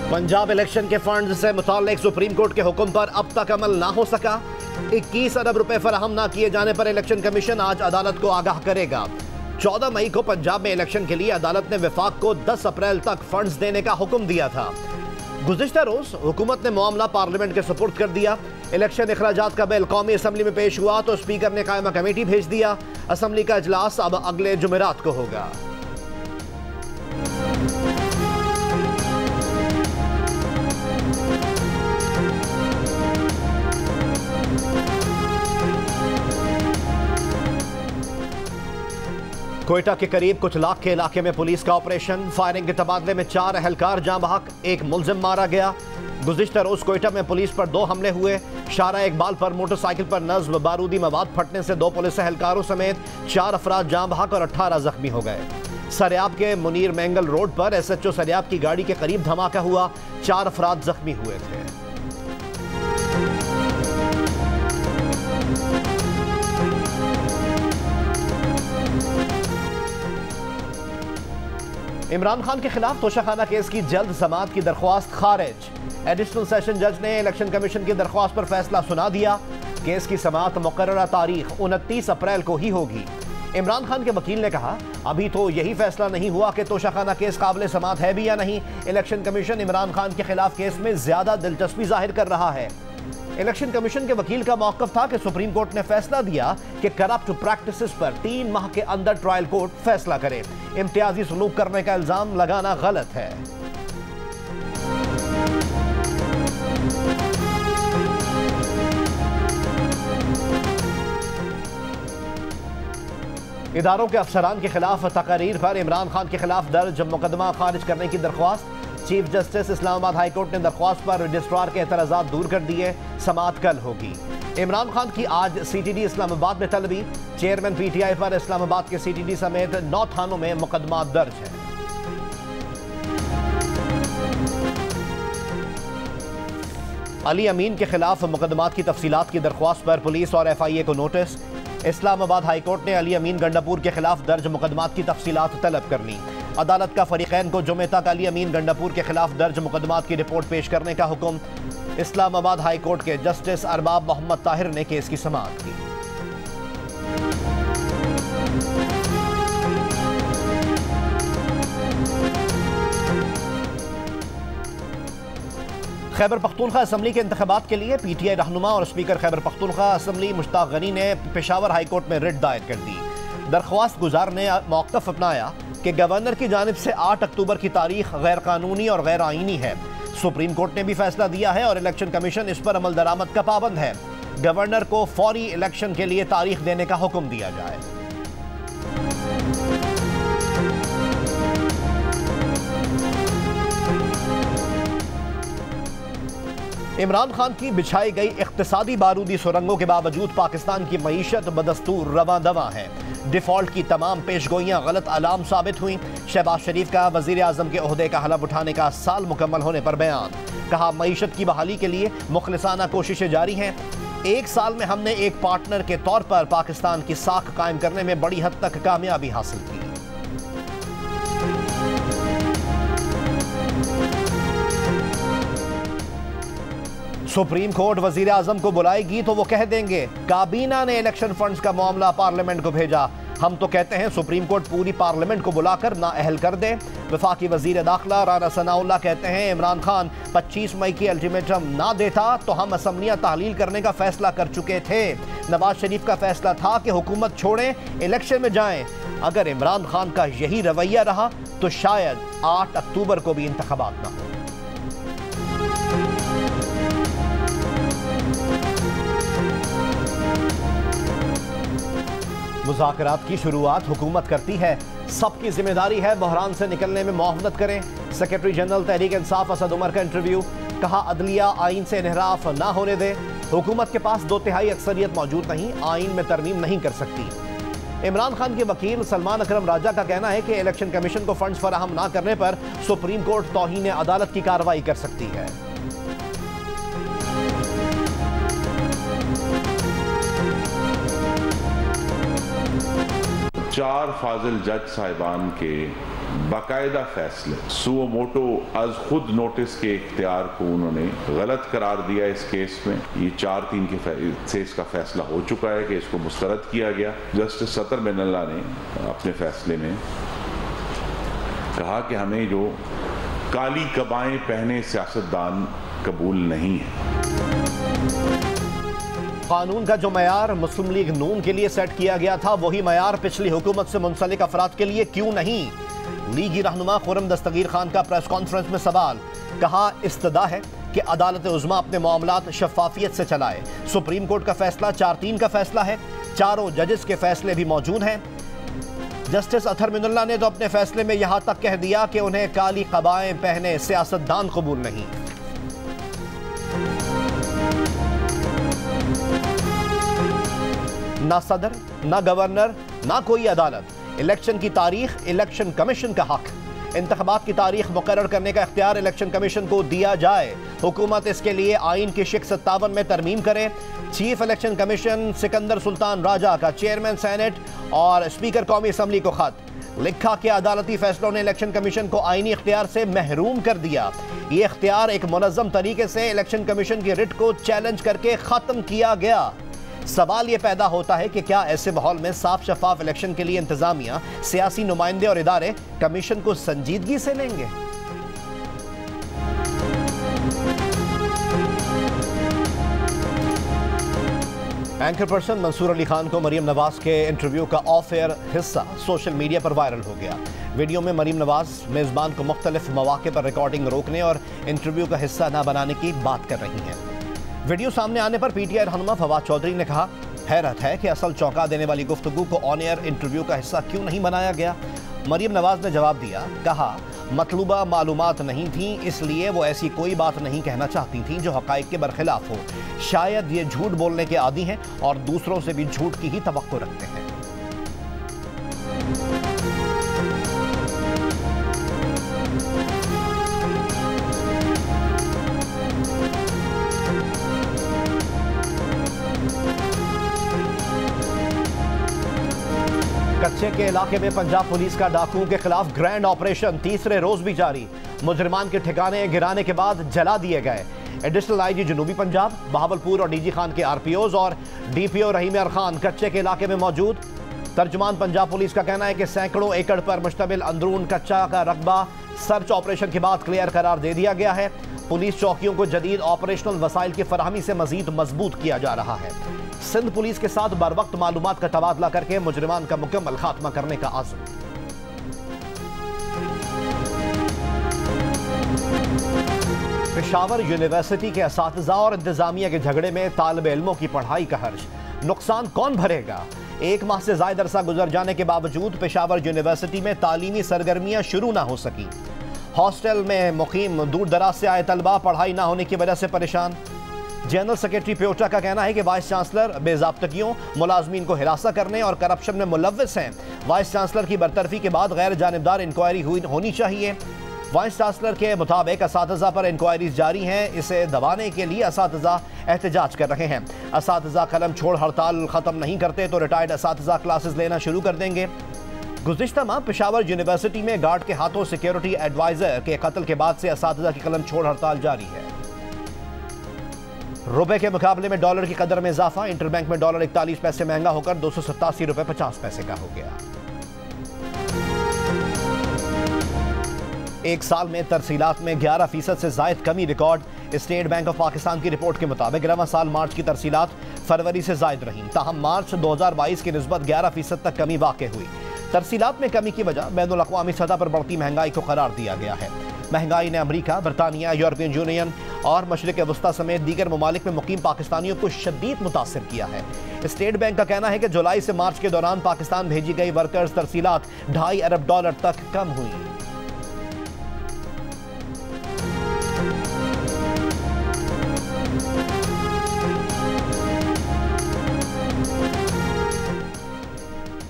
Punjab election के fund से मुताल्लिक supreme court के हुक्म पर अब तक अमल ना हो सका। 21 अरब रुपए फराहम ना किए जाने पर इलेक्शन कमीशन आज अदालत को आगाह करेगा। 14 मई को पंजाब में इलेक्शन के लिए अदालत ने वफाक को 10 अप्रैल तक फंड्स देने का हुक्म दिया था। गुज़िश्ता रोज हुकूमत ने मामला पार्लियामेंट के सुपुर्द कर दिया। इलेक्शन अखराजात का बिल कौमी असम्बली में पेश हुआ तो स्पीकर ने कायमा कमेटी भेज दिया। असम्बली का इजलास अब अगले जुमेरात को होगा। कोयटा के करीब कुछ लाख के इलाके में पुलिस का ऑपरेशन। फायरिंग के तबादले में 4 अहलकार जाँ बहक, 1 मुलजिम मारा गया। गुज़िश्ता रोज कोयटा में पुलिस पर 2 हमले हुए। शारा इकबाल पर मोटरसाइकिल पर नस्ब बारूदी मवाद फटने से 2 पुलिस एहलकारों समेत 4 अफराद जाँ बहक और 18 जख्मी हो गए। सरियाब के मुनीर मैंगल रोड पर SHO सरियाब की गाड़ी के करीब धमाका हुआ, 4 अफराद जख्मी हुए थे। इमरान खान के खिलाफ तोशाखाना केस की जल्द समाअत की दरख्वास्त खारिज। एडिशनल सेशन जज ने इलेक्शन कमीशन की दरख्वास्त पर फैसला सुना दिया। केस की समाअत मुकर्ररा तारीख 29 अप्रैल को ही होगी। इमरान खान के वकील ने कहा, अभी तो यही फैसला नहीं हुआ कि तोशाखाना केस काबिल समाअत है भी या नहीं। इलेक्शन कमीशन इमरान खान के खिलाफ केस में ज्यादा दिलचस्पी जाहिर कर रहा है। इलेक्शन कमीशन के वकील का मौक़िफ़ था कि सुप्रीम कोर्ट ने फैसला दिया कि करप्ट प्रैक्टिसेस पर 3 माह के अंदर ट्रायल कोर्ट फैसला करे। इम्तियाजी सलूक करने का इल्जाम लगाना गलत है। इदारों के अफसरान के खिलाफ तकरीर पर इमरान खान के खिलाफ दर्ज मुकदमा खारिज करने की दरख्वास्त। Chief justice Islamabad high court ने दरख्वास्त पर रजिस्ट्रार के एतराज़ात दूर कर दिए। समाअत कल होगी। इमरान खान की आज CTD इस्लामाबाद में तलबी। चेयरमैन PTI पर इस्लामाबाद के CTD समेत 9 थानों में मुकदमा दर्ज है। अली अमीन के खिलाफ मुकदमात की तफसीलात की दरख्वास्त पर पुलिस और FIA को नोटिस। इस्लामाबाद हाई कोर्ट ने अली अमीन गंडापुर के खिलाफ दर्ज मुकदमात की तफसीलात तलब कर ली। अदालत का फरीकैन को जुमे तक अली अमीन गंडापुर के खिलाफ दर्ज मुकदमात की रिपोर्ट पेश करने का हुक्म। इस्लामाबाद हाई कोर्ट के जस्टिस अरबाब मोहम्मद ताहिर ने केस की समाअत की। खैबर पख्तूनख्वा असम्बली के इंतखाबात के लिए PTI रहनुमा और स्पीकर खैबर पख्तूनख्वा असम्बली मुश्ताक गनी ने पेशावर हाई कोर्ट में रिट दायर कर दी। दरख्वास्त गुजार ने मौक़िफ़ अपनाया कि गवर्नर की जानिब से 8 अक्टूबर की तारीख गैर कानूनी और गैर आईनी है। सुप्रीम कोर्ट ने भी फैसला दिया है और इलेक्शन कमीशन इस पर अमल दरामद का पाबंद है। गवर्नर को फौरी इलेक्शन के लिए तारीख देने का हुक्म दिया जाए। इमरान खान की बिछाई गई इख्तिसादी बारूदी सुरंगों के बावजूद पाकिस्तान की मईशत बदस्तूर रवां दवां है। डिफॉल्ट की तमाम पेशगोइयां गलत अलाम साबित हुई। शहबाज शरीफ का वजीर आजम के ओहदे का हलफ उठाने का साल मुकम्मल होने पर बयान। कहा, मईशत की बहाली के लिए मुखलिसाना कोशिशें जारी हैं। 1 साल में हमने एक पार्टनर के तौर पर पाकिस्तान की साख कायम करने में बड़ी हद तक कामयाबी हासिल की। सुप्रीम कोर्ट वजीर आजम को बुलाएगी तो वो कह देंगे काबीना ने इलेक्शन फंड्स का मामला पार्लियामेंट को भेजा। हम तो कहते हैं सुप्रीम कोर्ट पूरी पार्लियामेंट को बुलाकर नाअहल कर दे। वफाकी वजीर दाखिला राना सनाउल्लाह कहते हैं इमरान खान 25 मई की अल्टीमेटम ना देता तो हम असम्बलियां तहलील करने का फैसला कर चुके थे। नवाज शरीफ का फैसला था कि हुकूमत छोड़ें, इलेक्शन में जाएं। अगर इमरान खान का यही रवैया रहा तो शायद 8 अक्टूबर को भी इंतखाबात ना हो। मुज़ाकरात की शुरुआत हुकूमत करती है। सबकी जिम्मेदारी है बहरान से निकलने में मुआवनत करें। सेक्रेटरी जनरल तहरीक इंसाफ असद उमर का इंटरव्यू। कहा, अदलिया आइन से इनहराफ ना होने दे। हुकूमत के पास 2/3 अक्सरियत मौजूद नहीं, आइन में तरमीम नहीं कर सकती। इमरान खान के वकील सलमान अकरम राजा का कहना है कि इलेक्शन कमीशन को फंड्स फराहम ना करने पर सुप्रीम कोर्ट तौहीन अदालत की कार्रवाई कर सकती है। 4 फाजिल जज साहिबान के बाकायदा फैसले सुओ मोटो आज खुद नोटिस के इख्तियार को उन्होंने गलत करार दिया। इस केस में ये 4-3 से इसका फैसला हो चुका है कि इसको मुस्तरद किया गया। जस्टिस सतर बेनल्ला ने अपने फैसले में कहा कि हमें जो काली कबाएं पहने सियासतदान कबूल नहीं है। कानून का जो मयार मुस्लिम लीग नून के लिए सेट किया गया था वही मयार पिछली हुकूमत से मुंसलिक अफराद के लिए क्यों नहीं? लीगी रहनुमा खुर्रम दस्तगीर खान का प्रेस कॉन्फ्रेंस में सवाल। कहा इस्तदा है कि अदालत उज़्मा अपने मामलात शफाफियत से चलाए। सुप्रीम कोर्ट का फैसला 4-3 का फैसला है, चारों जजेस के फैसले भी मौजूद हैं। जस्टिस अतहर मिनुल्लाह ने तो अपने फैसले में यहां तक कह दिया कि उन्हें काली कबाएं पहने सियासतदान कबूल नहीं। ना सदर, ना गवर्नर, ना कोई अदालत। इलेक्शन की तारीख इलेक्शन कमीशन का हक। इंतखाबात की तारीख मुकर्रर करने का इख्तियार इलेक्शन कमीशन को दिया जाए। हुकूमत इसके लिए आइन की शिक 57 में तरमीम करे। Chief election commission Sikandar Sultan Raja का चेयरमैन सेनेट और स्पीकर कौमी असम्बली को खत लिखा कि अदालती फैसलों ने इलेक्शन कमीशन को आइनी इख्तियार से महरूम कर दिया। ये इख्तियार एक मुनज़्ज़म तरीके से इलेक्शन कमीशन की रिट को चैलेंज करके ख़त्म किया गया। सवाल ये पैदा होता है कि क्या ऐसे माहौल में साफ शफाफ इलेक्शन के लिए इंतजामिया, सियासी नुमाइंदे और इदारे कमीशन को संजीदगी से लेंगे? एंकर पर्सन मंसूर अली खान को मरीम नवाज के इंटरव्यू का ऑफ एयर हिस्सा सोशल मीडिया पर वायरल हो गया। वीडियो में मरीम नवाज मेज़बान को मुख्तलिफ मौके पर रिकॉर्डिंग रोकने और इंटरव्यू का हिस्सा न बनाने की बात कर रही हैं। वीडियो सामने आने पर पीटीआई रहनुमा फवाद चौधरी ने कहा, हैरत है कि असल चौंका देने वाली गुफ्तगू को ऑन एयर इंटरव्यू का हिस्सा क्यों नहीं बनाया गया। मरीम नवाज ने जवाब दिया, कहा मतलूबा मालूमात नहीं थी, इसलिए वो ऐसी कोई बात नहीं कहना चाहती थी जो हकाइक के बरखिलाफ हो। शायद ये झूठ बोलने के आदी हैं और दूसरों से भी झूठ की ही तवक्को रखते हैं। कच्चे के इलाके में पंजाब पुलिस का डाकुओं के खिलाफ ग्रैंड ऑपरेशन तीसरे रोज भी जारी। मुजरिमान के ठिकाने गिराने के बाद जला दिए गए। एडिशनल आईजी जनूबी पंजाब, बहावलपुर और डीजी खान के आरपीओज और डीपीओ रहीम यार खान कच्चे के इलाके में मौजूद। तर्जुमान पंजाब पुलिस का कहना है कि सैकड़ों एकड़ पर मुश्तमिल अंदरून कच्चा का रकबा सर्च ऑपरेशन के बाद क्लियर करार दे दिया गया है। पुलिस चौकियों को जदीद ऑपरेशनल वसाइल की फराहमी से मजीद मजबूत किया जा रहा है। सिंध पुलिस के साथ बर वक्त मालूमात का तबादला करके मुजरिमान का मुकम्मल खात्मा करने का आज़म। पेशावर यूनिवर्सिटी के असातिज़ा और इंतजामिया के झगड़े में तालिब इल्मों की पढ़ाई का खर्च नुकसान कौन भरेगा? 1 माह से ज़ायद अरसा गुजर जाने के बावजूद पेशावर यूनिवर्सिटी में तालीमी सरगर्मियां शुरू ना हो सकी। हॉस्टल में मुकीम दूर दराज से आए तलबा पढ़ाई ना होने की वजह से परेशान। जनरल सेक्रेटरी प्योटा का कहना है कि वाइस चांसलर बेज़ाब्तगियों, मुलाजमीन को हिरासा करने और करप्शन में मुलव्विस हैं। वाइस चांसलर की बरतरफी के बाद गैर जानिबदार इंक्वायरी होनी चाहिए। वाइस चांसलर के मुताबिक असातिज़ा पर इंक्वायरीज जारी हैं। इसे दबाने के लिए असातिज़ा एहतजाज कर रहे हैं। असातिज़ा कलम छोड़ हड़ताल ख़त्म नहीं करते तो रिटायर्ड असातिज़ा क्लासेस लेना शुरू कर देंगे। गुज़िश्ता माह पेशावर यूनिवर्सिटी में गार्ड के हाथों सिक्योरिटी एडवाइज़र के कत्ल के बाद से असातिज़ा की कलम छोड़ हड़ताल जारी है। रुपए के मुकाबले में डॉलर की कदर में इजाफा। इंटरबैंक में डॉलर 41 पैसे महंगा होकर 287 रुपए 50 पैसे का हो गया। एक साल में तरसीलात में 11% से जायद कमी record. State bank of Pakistan की रिपोर्ट के मुताबिक रवां साल मार्च की तरसीलात फरवरी से जायद रही। ताहम मार्च 2022 की निस्बत 11% तक कमी वाक़ हुई। तरसीलात में कमी की वजह बैनुल अक़वामी सतह पर बढ़ती महंगाई को करार दिया गया है। महंगाई ने अमरीका, बरतानिया, यूरोपियन यूनियन और मशरिक़ वस्ता समेत दीगर ममालिक में मुकीम पाकिस्तानियों को शदीद मुतासिर किया है। स्टेट बैंक का कहना है कि जुलाई से मार्च के दौरान पाकिस्तान भेजी गई वर्कर्स तरसीलात $2.5 अरब तक कम हुई।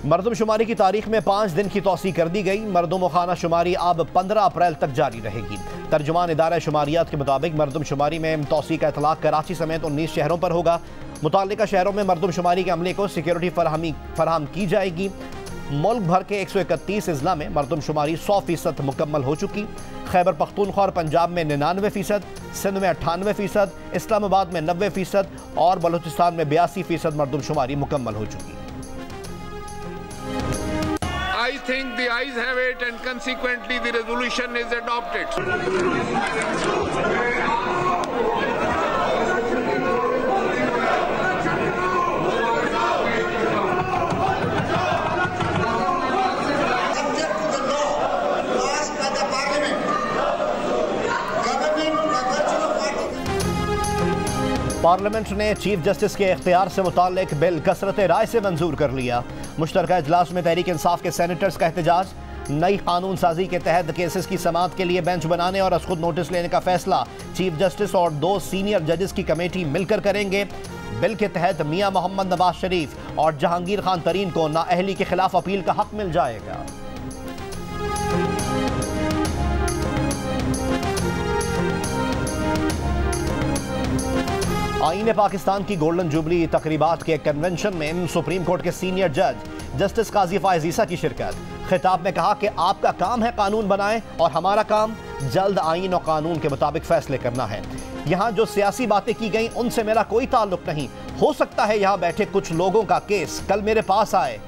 मरदमशुमारी की तारीख में 5 दिन की तौसी कर दी गई। मरदमखाना शुमारी अब 15 अप्रैल तक जारी रहेगी। तर्जुमान इदारा शुमारियात के मुताबिक मरदमशुमारी में तौसी का इतलाक कराची समेत 19 शहरों पर होगा। मुताल्लिका शहरों में मरदमशुमारी के अमले को सिक्योरिटी फराहम की जाएगी। मुल्क भर के 131 अजला में मरदमशुमारी 100% मुकम्मल हो चुकी। खैबर पख्तूनख्वा और पंजाब में 99%, सिंध में 98%, इस्लामाबाद में 90% और बलूचिस्तान में 82% मरदमशुमारी मुकम्मल हो चुकी। I think the ayes have it and consequently the resolution is adopted. Parliament ने चीफ जस्टिस के इख्तियार से मुताल्लिक बिल कसरत राय से मंजूर कर लिया। मुश्तरका इजलास में तहरीक इंसाफ के सेनेटर्स का एहतजाज। नई कानून साजी के तहत केसेस की समाअत के लिए बेंच बनाने और खुद नोटिस लेने का फैसला चीफ जस्टिस और 2 सीनियर जजेस की कमेटी मिलकर करेंगे। बिल के तहत मियां मोहम्मद नवाज शरीफ और जहांगीर खान तरीन को नाअहली के खिलाफ अपील का हक मिल जाएगा। आईन पाकिस्तान की गोल्डन जुबली तकरीबात के कन्वेंशन में सुप्रीम कोर्ट के सीनियर जज जस्टिस काजी फायज ईसा की शिरकत। खिताब में कहा कि आपका काम है कानून बनाएं और हमारा काम जल्द आईन और कानून के मुताबिक फैसले करना है। यहाँ जो सियासी बातें की गई उनसे मेरा कोई ताल्लुक नहीं। हो सकता है यहाँ बैठे कुछ लोगों का केस कल मेरे पास आए।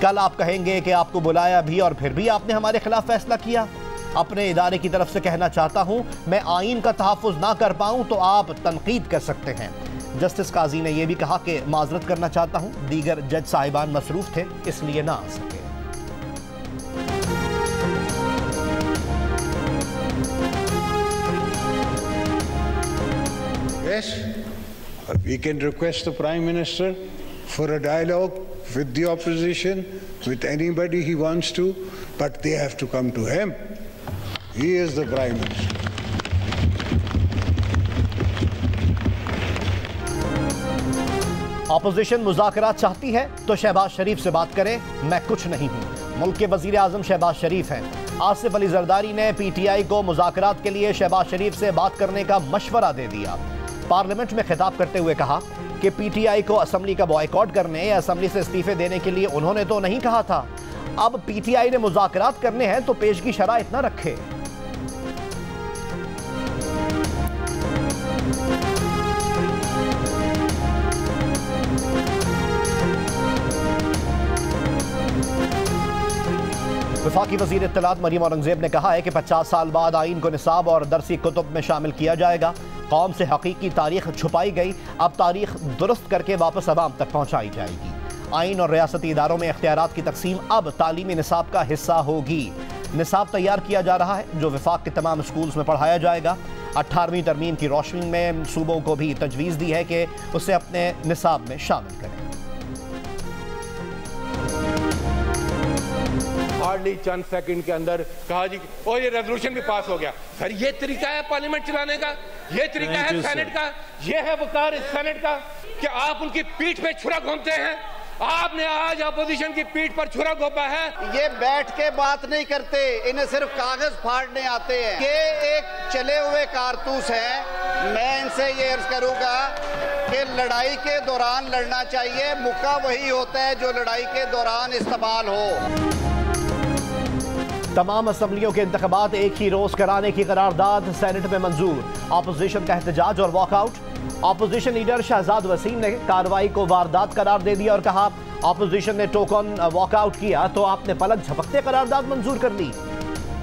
कल आप कहेंगे कि आपको बुलाया भी और फिर भी आपने हमारे खिलाफ फैसला किया। अपने इदारे की तरफ से कहना चाहता हूं, मैं आईन का तहफ़्फ़ुज़ ना कर पाऊं तो आप तनकीद कर सकते हैं। जस्टिस काजी ने यह भी कहा कि माजरत करना चाहता हूं, दीगर जज साहिबान मसरूफ थे इसलिए ना आ सके। Yes, we can request the Prime Minister for a dialogue with the opposition, with anybody he wants to, but they have to come to him. He is the Prime Minister. Opposition मुज़ाकरात चाहती है तो शहबाज शरीफ से बात करे, मैं कुछ नहीं हूं। मुल्क के वजीर आजम शहबाज शरीफ हैं। आसिफ अली जरदारी ने पीटीआई को मुज़ाकरात के लिए शहबाज शरीफ से बात करने का मशवरा दे दिया। पार्लियामेंट में खिताब करते हुए कहा कि पीटीआई को असम्बली का बॉयकॉट करने या असम्बली से इस्तीफे देने के लिए उन्होंने तो नहीं कहा था। अब पीटीआई ने मुज़ाकरात करने हैं तो पेशगी शराइत न रखे। वफाकी वज़ीर इत्तलात मरीम औरंगज़ेब ने कहा है कि 50 साल बाद आइन को निसाब और दरसी कुतुब में शामिल किया जाएगा। कौम से हकीकी तारीख छुपाई गई, अब तारीख दुरुस्त करके वापस अवाम तक पहुँचाई जाएगी। आइन और रियासती इदारों में इख्तियारात की तकसीम अब तालीमी निसाब का हिस्सा होगी। निसाब तैयार किया जा रहा है जो वफाक के तमाम स्कूल्स में पढ़ाया जाएगा। 18वीं तरमीम की रोशनी में सूबों को भी तजवीज़ दी है कि उसे अपने निसाब में शामिल करें। हार्डली चंद सेकंड के अंदर कहा जी और ये रेजोल्यूशन भी पास हो गया। सर ये तरीका है पार्लियामेंट चलाने का, ये तरीका है सेनेट का, ये है वकार इस सेनेट का कि आप उनकी पीठ पे छुरा घूमते हैं। आपने आज अपोजिशन की पीठ पर छुरा घोंपा है। ये बैठ के बात नहीं करते, इन्हें सिर्फ कागज फाड़ने आते हैं। ये एक चले हुए कारतूस है। मैं इनसे ये अर्ज करूंगा कि लड़ाई के दौरान लड़ना चाहिए, मौका वही होता है जो लड़ाई के दौरान इस्तेमाल हो। तमाम असम्बलियों के इंतखाबात एक ही रोज कराने की करारदाद सेनेट में मंजूर। अपोजिशन का एहतजाज और walkout. Opposition leader Shahzad Waseem ने कार्रवाई को वारदात करार दे दिया और कहा अपोजिशन ने टोकन वॉकआउट किया तो आपने पलक झपकते करारदाद मंजूर कर ली।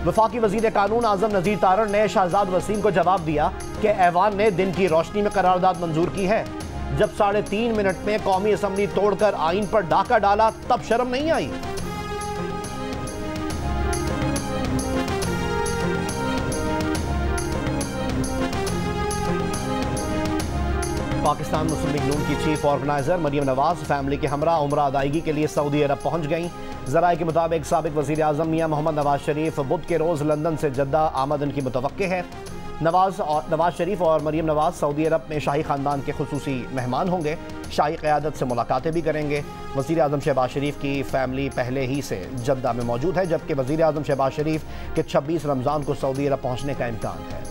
वफाकी वजीर कानून आजम नजीर तारण ने शहजाद वसीम को जवाब दिया कि ऐवान ने दिन की रोशनी में करारदाद मंजूर की है। जब 3.5 मिनट में कौमी असम्बली तोड़कर आइन पर डाका डाला तब शर्म नहीं आई। पाकिस्तान मुस्लिम लीग नून की chief organiser Maryam Nawaz family के हमरा उम्रा अदायगी के लिए सऊदी अरब पहुंच गईं। ज़राए के मुताबिक साबिक वज़ीर आज़म मियां मोहम्मद नवाज शरीफ बुध के रोज़ लंदन से जद्दा आमद इनकी मुतवक्के है। नवाज शरीफ और मरियम नवाज सऊदी अरब में शाही ख़ानदान के खुसूसी मेहमान होंगे। शाही क़यादत से मुलाकातें भी करेंगे। वज़ीर आज़म शहबाज शरीफ की फैमिली पहले ही से जद्दा में मौजूद है, जबकि वज़ीर आज़म शहबाज शरीफ के 26 रमज़ान को सऊदी अरब पहुँचने का इम्कान है।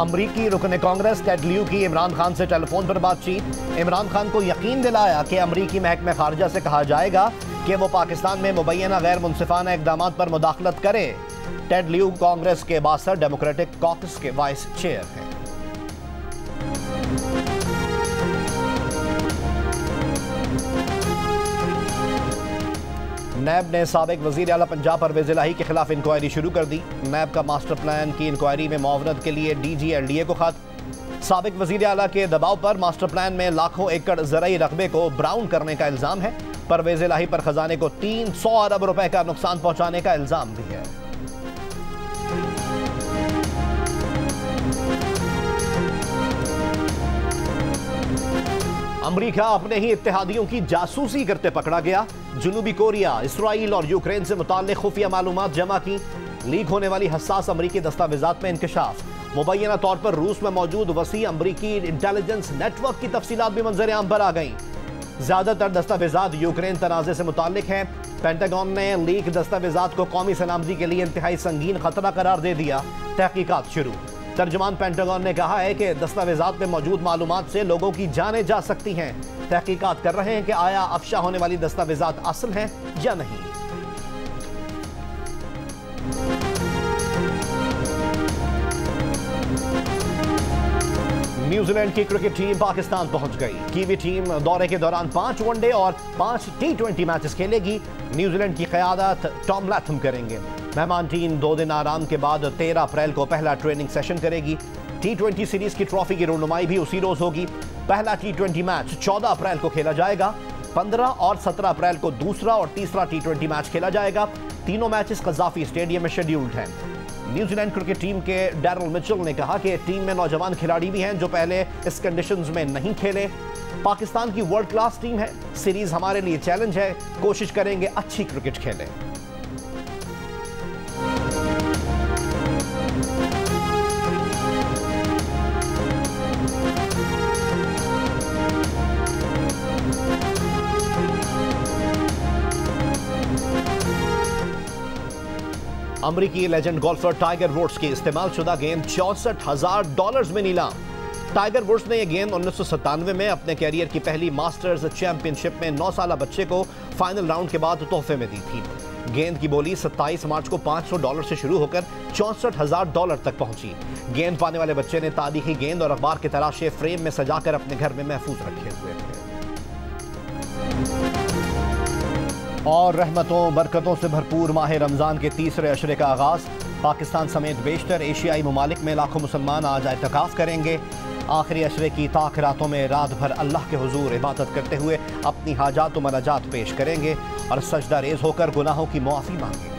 अमरीकी रुकन कांग्रेस टेड लियू की इमरान खान से टेलीफोन पर बातचीत। इमरान खान को यकीन दिलाया कि अमरीकी महकमे खारजा से कहा जाएगा कि वो पाकिस्तान में मुबैना गैर मुनसिफाना इक़दामात पर मुदाखलत करे। टेड लियू कांग्रेस के बासर डेमोक्रेटिक कॉकस के वाइस चेयर हैं। नैब ने साबिक वज़ीर आला पंजाब परवेज़ इलाही के खिलाफ इंक्वायरी शुरू कर दी। नैब का मास्टर प्लान की इंक्वायरी में मुआवनत के लिए DGLDA को खत। साबिक वज़ीर आला के दबाव पर मास्टर प्लान में लाखों एकड़ ज़रई रकबे को ब्राउन करने का इल्ज़ाम है। परवेज़ इलाही पर खजाने को 300 अरब रुपए का नुकसान पहुंचाने का इल्ज़ाम भी है। अमेरिका अपने ही इत्तेहादियों की जासूसी करते पकड़ा गया। जनूबी कोरिया, इसराइल और यूक्रेन से मुताल्लिक़ खुफिया मालूमात जमा की। लीक होने वाली हसास अमरीकी दस्तावेजात में इंकशाफ। मुबैना तौर पर रूस में मौजूद वसी अमरीकी इंटेलिजेंस नेटवर्क की तफसीलात भी मंजर आम पर आ गई। ज्यादातर दस्तावेजात यूक्रेन तनाज़े से मुताल्लिक़ हैं। पेंटागन ने लीक दस्तावेजात को कौमी सलामती के लिए इंतहाई संगीन खतरा करार दे दिया। तहकीकात शुरू। तर्जुमान पेंटागन ने कहा है कि दस्तावेजात में मौजूद मालूमात से लोगों की जानें जा सकती हैं। तहकीकात कर रहे हैं कि आया अफशा होने वाली दस्तावेजात असल हैं या नहीं। न्यूजीलैंड की क्रिकेट टीम पाकिस्तान पहुंच गई। कीवी टीम दौरे के दौरान 5 वनडे और 5 T20 मैचेस खेलेगी। न्यूजीलैंड की क़यादत टॉम लैथम करेंगे। मेहमान टीम 2 दिन आराम के बाद 13 अप्रैल को पहला ट्रेनिंग सेशन करेगी। T20 सीरीज की ट्रॉफी की रुनुमाई भी उसी रोज होगी। पहला T20 मैच 14 अप्रैल को खेला जाएगा। 15 और 17 अप्रैल को दूसरा और तीसरा T20 मैच खेला जाएगा। तीनों मैचेस कज़ाफी स्टेडियम में शेड्यूल्ड हैं। न्यूजीलैंड क्रिकेट टीम के डैरल मिचेल ने कहा कि टीम में नौजवान खिलाड़ी भी हैं जो पहले इस कंडीशंस में नहीं खेले। पाकिस्तान की वर्ल्ड क्लास टीम है। सीरीज हमारे लिए चैलेंज है। कोशिश करेंगे अच्छी क्रिकेट खेलें। अमरीकी लेजेंड गोल्फर टाइगर वुड्स की इस्तेमाल शुदा गेंद $64,000 में नीलाम। टाइगर वुड्स ने यह गेंद 1997 में अपने कैरियर की पहली मास्टर्स चैंपियनशिप में 9 साल बच्चे को फाइनल राउंड के बाद तोहफे में दी थी। गेंद की बोली 27 मार्च को $500 से शुरू होकर $64,000 तक पहुंची। गेंद पाने वाले बच्चे ने तारीखी गेंद और अखबार के तराशे फ्रेम में सजाकर अपने घर में महफूज रखे हुए थे। और रहमतों बरकतों से भरपूर माह रमज़ान के तीसरे अशरे का आगाज़। पाकिस्तान समेत बेशतर एशियाई ममालिक में लाखों मुसलमान आज एतकाफ़ करेंगे। आखिरी अशरे की ताक रातों में रात भर अल्लाह के हुजूर इबादत करते हुए अपनी हाजात व मनाजात पेश करेंगे और सजदा रेज़ होकर गुनाहों की मुआफ़ी मांगेंगे।